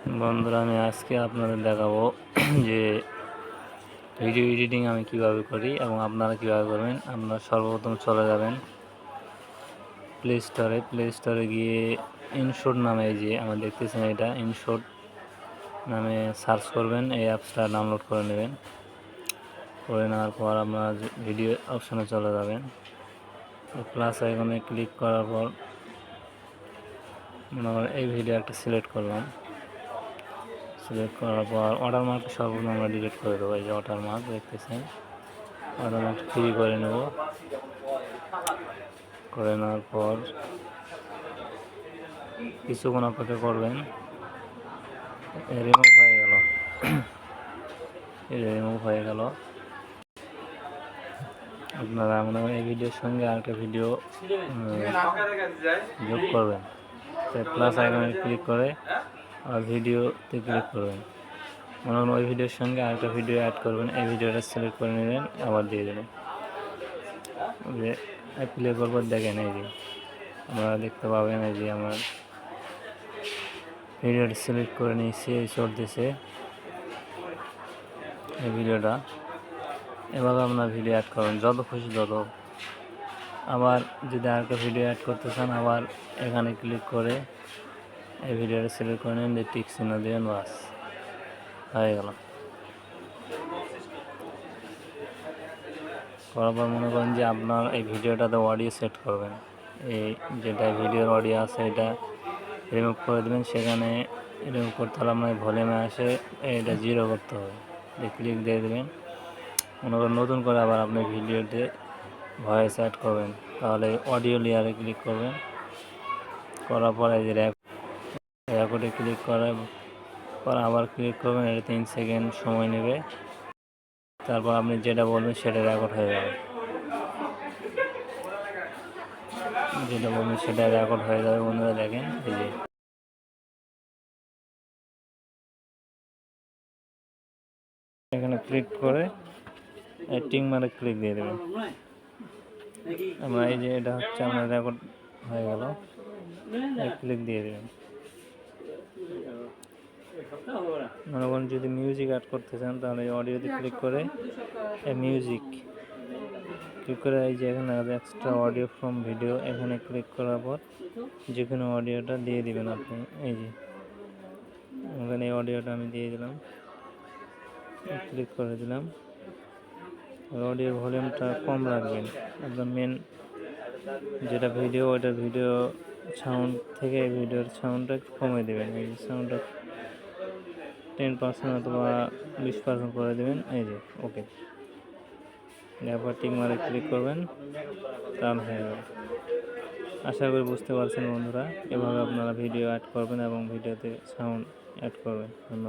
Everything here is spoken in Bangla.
বন্ধুরা, আমি আজকে আপনাদের দেখাবো যে ভিডিও এডিটিং আমি কিভাবে করি এবং আপনারা কিভাবে করবেন। আপনারা সর্বপ্রথম চলে যাবেন প্লে স্টোরে গিয়ে ইনশট নামে, এই যে আমার দেখতেছেন এটা ইনশট নামে সার্চ করবেন। এই অ্যাপসটা ডাউনলোড করে নেবেন। করে নেওয়ার পর আপনারা ভিডিও অপশানে চলে যাবেন। প্লাস আইকনে ক্লিক করার পর মনে করেন এই ভিডিও একটা সিলেক্ট করলাম। সিলেক্ট করার পর ওয়াটারমার্ক সর্বপ্রথম আমরা ডিলিট করে দেবো। এই যে ওয়াটারমার্ক দেখতেছেন, ওয়াটারমার্ক ফ্রি করে নেব। করে নেওয়ার পর কিছুক্ষণ অপেক্ষা করবেন। রিমুভ হয়ে গেল, রিমুভ হয়ে গেল। আপনারা মনে হয় এই ভিডিওর সঙ্গে আরেকটা ভিডিও যোগ করবেন। প্লাস আইকনে ক্লিক করে আর ভিডিওতে ক্লিক করবেন। মনে হয় ওই ভিডিওর সঙ্গে আরেকটা ভিডিও অ্যাড করবেন। এই ভিডিওটা সিলেক্ট করে নেবেন, আবার দিয়ে দেবেন। যে প্লে করবো, দেখেন এই যে আপনারা দেখতে পাবেন এই যে আমার ভিডিওটা সিলেক্ট করে নিয়েছি, চলতেছে এই ভিডিওটা। এভাবে আপনার ভিডিও অ্যাড করবেন যত খুশি তত। আবার যদি আরেকটা ভিডিও অ্যাড করতে চান, আবার এখানে ক্লিক করে এই ভিডিওটা সিলেক্ট করে নেন, যে টিক চিহ্ন দেবেন, বাস হয়ে গেল। করার পর মনে করেন যে আপনার এই ভিডিওটাতে অডিও সেট করবেন। এই যেটা ভিডিওর অডিও আছে এটা রিমুভ করে দেবেন। সেখানে রিমুভ করতে হলে আপনার ভলিউমে আসে এটা 0 করতে হবে, ক্লিক দিয়ে দেবেন। মনে করেন নতুন করে আবার আপনি ভিডিওতে ভয়েস অ্যাড করবেন, তাহলে অডিও লেয়ারে ক্লিক করবেন। করার পর এই যে রেকর্ডে ক্লিক করার পর আবার ক্লিক করবেন। এটা 3 সেকেন্ড সময় নেবে। তারপর আপনি যেটা বলবেন সেটা রেকর্ড হয়ে যাবে। যেটা বলবেন সেটা রেকর্ড হয়ে যাবে। বন্ধুরা দেখেন এই যে এখানে ক্লিক করে টিক মারে ক্লিক দিয়ে দেবেন। আমরা এই যে এটা হচ্ছে আপনার রেকর্ড হয়ে গেল, ক্লিক দিয়ে দেবেন। মনে করেন যদি মিউজিক অ্যাড করতে চান, তাহলে অডিওতে ক্লিক করে মিউজিক ক্লিক করে এই যে এখানে এক্সট্রা অডিও ফ্রম ভিডিও, এখানে ক্লিক করার পর যে কোনো অডিওটা দিয়ে দিবেন আপনি। এই যে এখানে এই অডিওটা আমি দিয়ে দিলাম, ক্লিক করে দিলাম। অডিওর ভলিউমটা কম রাখবেন, একদম মেন যেটা ভিডিও, ওইটার ভিডিও সাউন্ড থেকে ভিডিওর সাউন্ডটা কমে দেবেন। এই যে সাউন্ডটা 10% অথবা 20% করে দেবেন। এই যে ওকে, এরপর টিক মারে ক্লিক করবেন, তাহলে হয়ে যাবে। আশা করি বুঝতে পারছেন বন্ধুরা। এভাবে আপনারা ভিডিও অ্যাড করবেন এবং ভিডিওতে সাউন্ড অ্যাড করবেন। ধন্যবাদ।